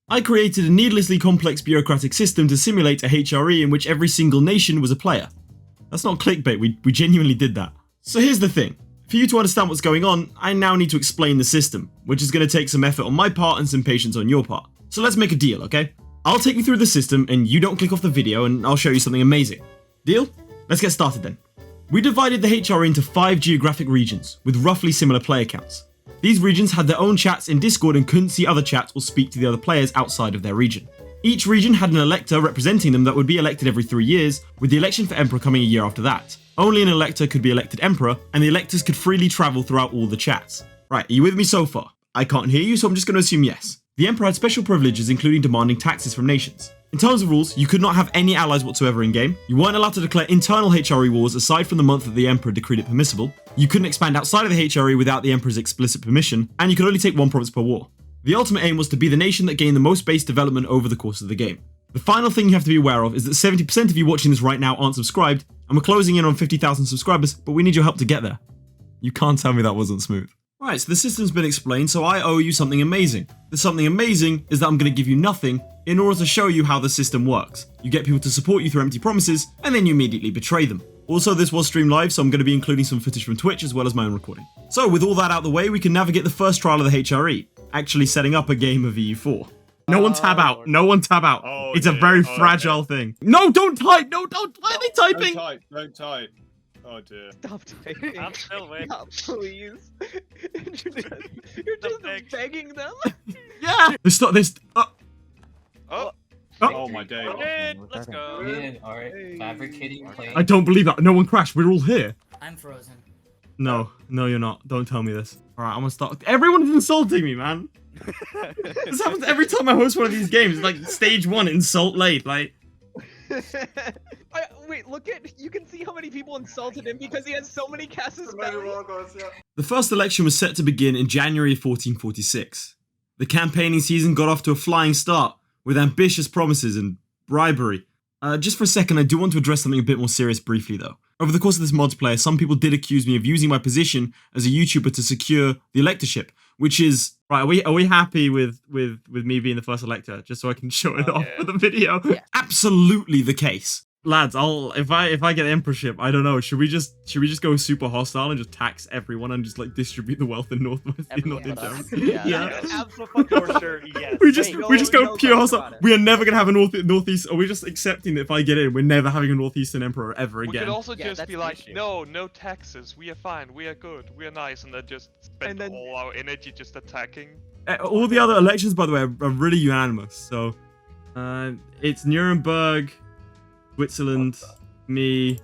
I created a needlessly complex bureaucratic system to simulate a HRE in which every single nation was a player. That's not clickbait, we genuinely did that. So here's the thing. For you to understand what's going on, I now need to explain the system, which is going to take some effort on my part and some patience on your part. So let's make a deal, okay? I'll take you through the system and you don't click off the video and I'll show you something amazing. Deal? Let's get started then. We divided the HRE into 5 geographic regions with roughly similar player counts. These regions had their own chats in Discord and couldn't see other chats or speak to the other players outside of their region. Each region had an elector representing them that would be elected every 3 years, with the election for emperor coming a year after that. Only an elector could be elected emperor, and the electors could freely travel throughout all the chats. Right, are you with me so far? I can't hear you, so I'm just going to assume yes. The emperor had special privileges, including demanding taxes from nations. In terms of rules, you could not have any allies whatsoever in-game, you weren't allowed to declare internal HRE wars aside from the month that the emperor decreed it permissible, you couldn't expand outside of the HRE without the emperor's explicit permission, and you could only take 1 province per war. The ultimate aim was to be the nation that gained the most base development over the course of the game. The final thing you have to be aware of is that 70% of you watching this right now aren't subscribed, and we're closing in on 50,000 subscribers, but we need your help to get there. You can't tell me that wasn't smooth. Right, so the system's been explained, so I owe you something amazing. The something amazing is that I'm going to give you nothing in order to show you how the system works. You get people to support you through empty promises, and then you immediately betray them. Also, this was streamed live, so I'm going to be including some footage from Twitch as well as my own recording. So, with all that out the way, we can navigate the first trial of the HRE, actually setting up a game of EU4. No one tab out. No one tab out. Oh, it's a very fragile thing. No, don't type. No, don't. Why are they typing? Don't type. Don't type. Oh dear. Stop typing. I'm still waiting. Stop, please. You're just begging them. Yeah. Oh my day. Let's go. Alright, fabricating plane. I don't believe that. No one crashed. We're all here. I'm frozen. No, you're not. Don't tell me this. Alright, I'm gonna start. Everyone's insulting me, man. This happens every time I host one of these games. It's like stage 1, insult late. Like. Wait, look at, you can see how many people insulted him because he has so many casus belli. The first election was set to begin in January 1446. The campaigning season got off to a flying start with ambitious promises and bribery. Just for a second, I do want to address something a bit more serious briefly though. Over the course of this mods player, some people did accuse me of using my position as a YouTuber to secure the electorship, which is right. Are we happy with me being the first elector, just so I can show it off for the video? Yeah. Absolutely the case. Lads, if I get emperorship, I don't know. Should we just go super hostile and just tax everyone and just like distribute the wealth in Northwest? Yeah. For sure, yes. We just go pure hostile. We are never gonna have a northeast. Are we just accepting that if I get in, we're never having a northeastern emperor ever again? We could also just be like, no taxes. We are fine. We are good. We are nice, and then just spend all our energy just attacking. All the other elections, by the way, are really unanimous. So, it's Nuremberg, Switzerland, me,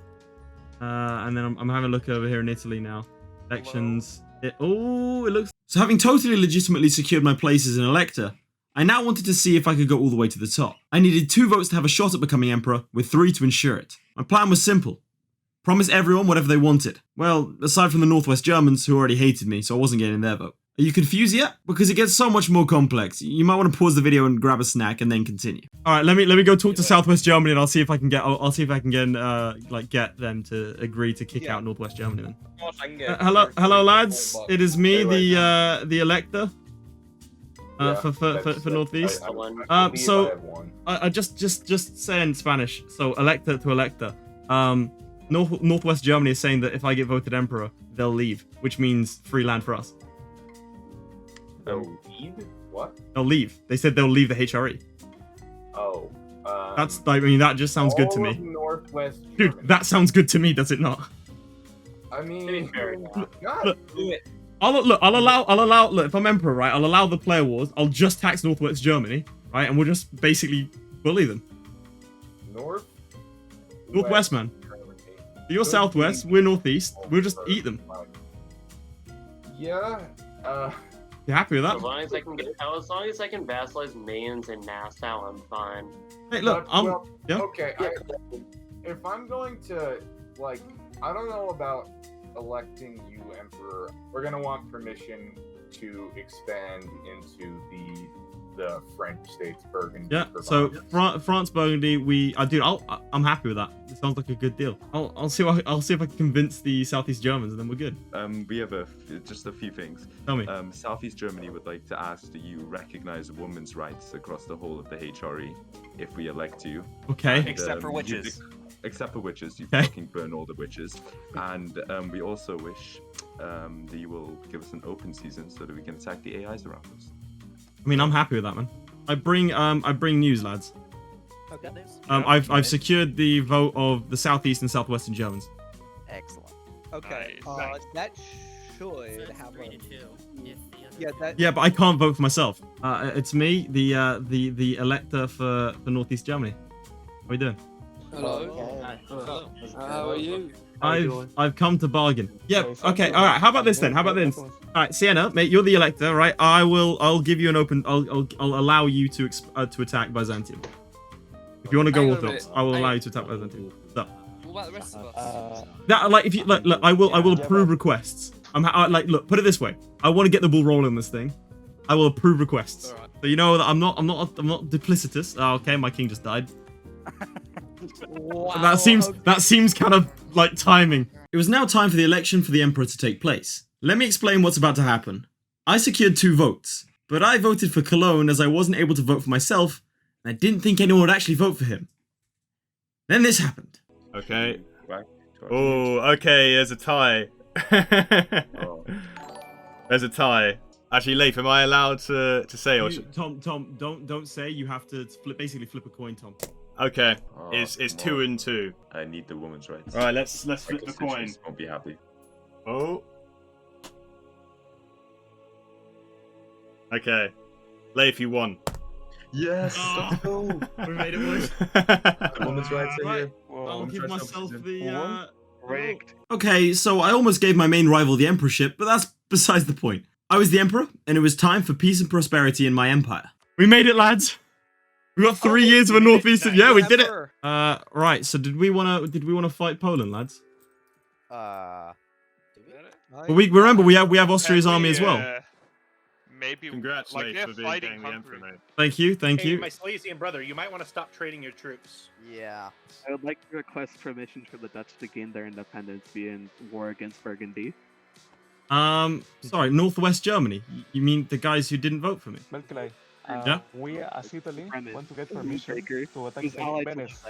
and then I'm having a look over here in Italy now. Elections. It looks... So having totally legitimately secured my place as an elector, I now wanted to see if I could go all the way to the top. I needed 2 votes to have a shot at becoming emperor, with 3 to ensure it. My plan was simple. Promise everyone whatever they wanted. Well, aside from the Northwest Germans, who already hated me, so I wasn't getting their vote. Are you confused yet? Because it gets so much more complex. You might want to pause the video and grab a snack and then continue. All right, let me go talk to Southwest Germany and I'll see if I can get get them to agree to kick out Northwest Germany then. Hello lads. It is me, the elector. For Northeast. So I just say in Spanish. So elector to elector. Northwest Germany is saying that if I get voted emperor, they'll leave, which means free land for us. They'll leave? What? They'll leave. They said they'll leave the HRE. Oh. That just sounds good to me. Northwest Dude, that sounds good to me, does it not? I mean, look, do it. I'll allow, if I'm emperor, right, I'll allow the player wars. I'll just tax Northwest Germany, right, and we'll just basically bully them. Northwest, man. You're Southwest, we're Northeast. We'll just eat them. Yeah, You happy with that? As long as I can vassalize Mainz and Nassau, I'm fine. Hey, look, okay. If I'm going to, like, I don't know about electing you emperor. We're gonna want permission to expand into the the French states, Burgundy. Yeah. So Provence. France, Burgundy. I'm happy with that. It sounds like a good deal. I'll see if I can convince the Southeast Germans, and then we're good. We have just a few things. Tell me. Southeast Germany would like to ask, do you recognize women's rights across the whole of the HRE if we elect you? Okay. And, Except for witches. Except for witches, you Okay. fucking burn all the witches. And we also wish that you will give us an open season so that we can attack the AIs around us. I mean, I'm happy with that, man. I bring news, lads. Okay. I've secured the vote of the Southeast and Southwestern Germans. Excellent. Okay. Nice. That should have a... Yeah, Yeah, but I can't vote for myself. It's me, the elector for Northeast Germany. How are we doing? Hello. How are you? I've come to bargain. Yeah. Okay. All right. How about this then? How about this? All right, Sienna, mate, you're the elector, right? I'll give you an open. I'll allow you to attack Byzantium. If you want to go Hang on a Orthodox, minute. I will allow you to attack Byzantium. So, What about the rest of us? that like if you look, I will approve requests. Look, put it this way. I want to get the ball rolling on this thing. I will approve requests. Alright. So you know that I'm not duplicitous. Oh, okay, my king just died. Wow. That seems kind of like timing. It was now time for the election for the emperor to take place. Let me explain what's about to happen. I secured 2 votes, but I voted for Cologne as I wasn't able to vote for myself, and I didn't think anyone would actually vote for him. Then this happened. Okay. Back to our Oh, okay, there's a tie. Oh. There's a tie. Actually, Leif, am I allowed to say or Tom, don't say. You have to basically flip a coin, Tom. Okay. Oh, It's come 2 on. and 2. I need the women's rights. Alright, let's My flip the coin. constituents won't be happy. Oh. Okay. Leif, you won. Yes! Oh, we made it, boys. The women's rights are Right. here. I'll give myself the. Rigged. Okay, so I almost gave my main rival the emperorship, but that's besides the point. I was the emperor, and it was time for peace and prosperity in my empire. We made it, lads. We got 3 years of a northeastern. Yeah, we did it. Right. So did we wanna fight Poland, lads? Uh, But we remember we have Austria's army as well. Maybe Congrats, like Leif, they're for being fighting the Hungary. emperor, mate. Thank you, thank Hey, you. my Silesian brother, you might want to stop trading your troops. yeah. I would like to request permission for the Dutch to gain their independence via war against Burgundy. Sorry, Northwest Germany. You mean the guys who didn't vote for me? Yeah. We as Italy want to get permission to attack Venice.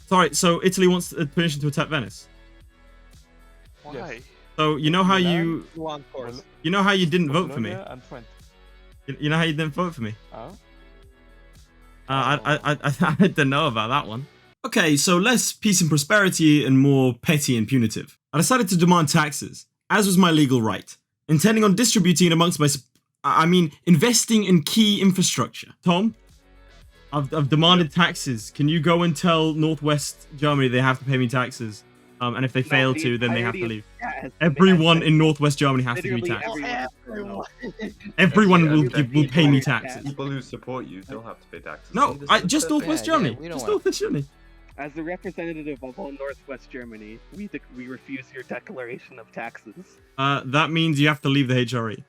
Sorry, so Italy wants permission to attack Venice. Why? So you know how you Long course. didn't vote for me. And Trent. You know how you didn't vote for me. I didn't know about that one. Okay, so less peace and prosperity and more petty and punitive. I decided to demand taxes, as was my legal right, intending on distributing it amongst investing in key infrastructure. Tom, I've demanded taxes. Can you go and tell Northwest Germany they have to pay me taxes? And if they fail to, then they have to leave. Everyone in Northwest Germany has to give me taxes. Everyone will pay me taxes. People who support you, they'll have to pay taxes. No, just Northwest Germany. Just Northwest Germany. As the representative of all Northwest Germany, we refuse your declaration of taxes. That means you have to leave the HRE.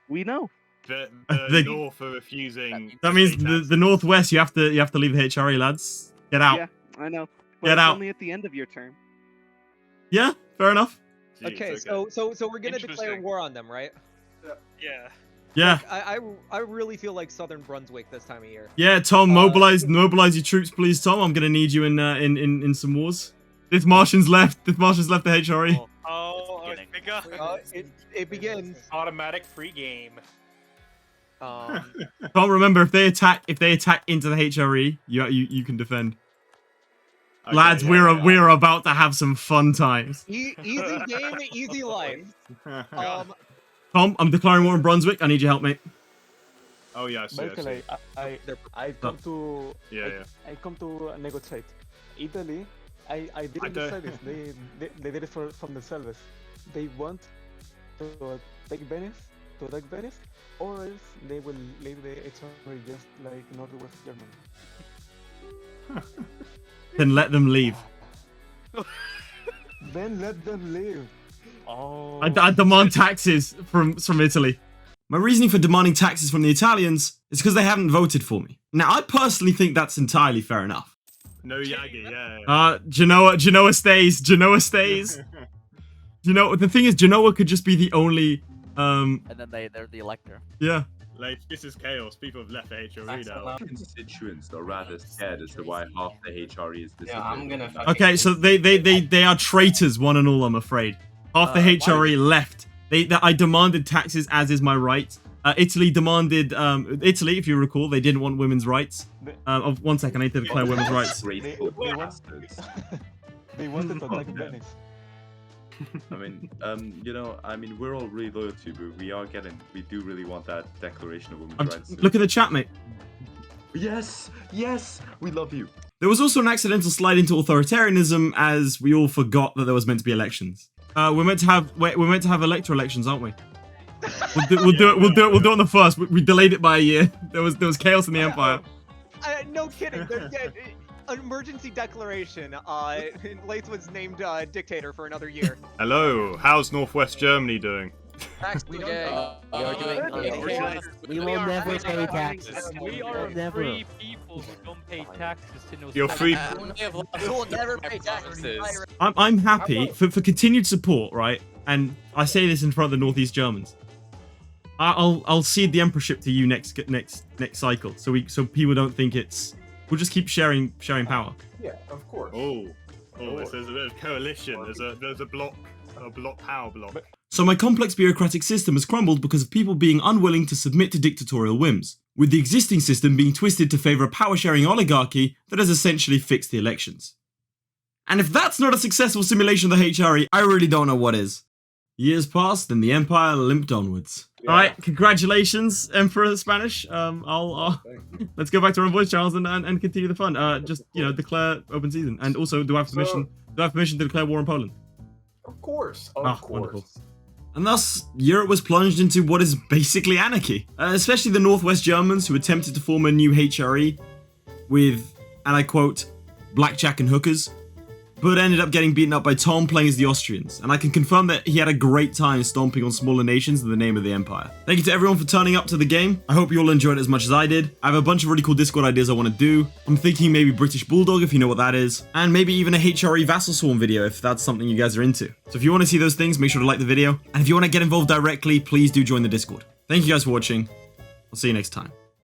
We know. The The- North are refusing. That means the Northwest you have to leave the HRE, lads. Get out. Yeah, I know. But Get it's out. only at the end of your term. Yeah, fair enough. Jeez, Okay, so we're gonna declare Interesting. war on them, right? Yeah. Yeah, I really feel like Southern Brunswick this time of year. yeah. Tom, mobilize your troops, please. Tom, I'm gonna need you in some wars. This Martian's left. The HRE. Oh, it's bigger. It begins. Automatic free game. Tom, remember if they attack into the HRE, you can defend. Okay, Lads, yeah, we're about to have some fun times. Easy game, easy life. Tom, I'm declaring war on Brunswick. I need your help, mate. Oh yes, yes. I come to Yeah. I come to negotiate. Italy, I didn't decide this. They did it from themselves. They want to take Venice, or else they will leave the HRE just like Northwest Germany. Then let them leave. Then let them leave. Oh. I demand taxes from Italy. My reasoning for demanding taxes from the Italians is because they haven't voted for me. Now, I personally think that's entirely fair enough. No Yagi, yeah. Genoa stays. Genoa stays. The thing is, Genoa could just be the only, And then they're the elector. Yeah. Like, this is chaos. People have left the HRE now. Constituents are rather scared as to why half the HRE is disappearing. Yeah, I'm gonna. Okay, so they are traitors, one and all, I'm afraid. Half the HRE left. I demanded taxes, as is my right. Italy demanded, Italy, if you recall, they didn't want women's rights. 1 second, I need to declare women's rights. They wanted to attack Venice. I mean, we're all really loyal to you, but we do really want that Declaration of Women's Rights. Look at the chat, mate. Yes, we love you. There was also an accidental slide into authoritarianism, as we all forgot that there was meant to be elections. We're meant to have electoral elections, aren't we? We'll do it on the first. We delayed it by a year. There was chaos in the empire. No kidding. An emergency declaration. Laith was named dictator for another year. Hello, how's Northwest Germany doing? We will never pay taxes. We are free people who don't pay taxes to no. You're free. We'll never pay taxes. I'm happy for continued support, right? And I say this in front of the Northeast Germans. I'll cede the emperorship to you next cycle, so people don't think it's. We'll just keep sharing power. Yeah, of course. Oh, there's a bit of coalition. There's a power block. So my complex bureaucratic system has crumbled because of people being unwilling to submit to dictatorial whims, with the existing system being twisted to favour a power-sharing oligarchy that has essentially fixed the elections. And if that's not a successful simulation of the HRE, I really don't know what is. Years passed and the empire limped onwards. Yeah. Alright, congratulations, Emperor Spanish. Let's go back to our own voice channels and continue the fun. Just, declare open season. And also, do I have permission to declare war on Poland? Of course, of course. Wonderful. And thus, Europe was plunged into what is basically anarchy. Especially the Northwest Germans, who attempted to form a new HRE with, and I quote, blackjack and hookers, but ended up getting beaten up by Tom playing as the Austrians, and I can confirm that he had a great time stomping on smaller nations in the name of the Empire. Thank you to everyone for turning up to the game. I hope you all enjoyed it as much as I did. I have a bunch of really cool Discord ideas I want to do. I'm thinking maybe British Bulldog, if you know what that is, and maybe even a HRE Vassal Swarm video if that's something you guys are into. So if you want to see those things, make sure to like the video, and if you want to get involved directly, please do join the Discord. Thank you guys for watching. I'll see you next time.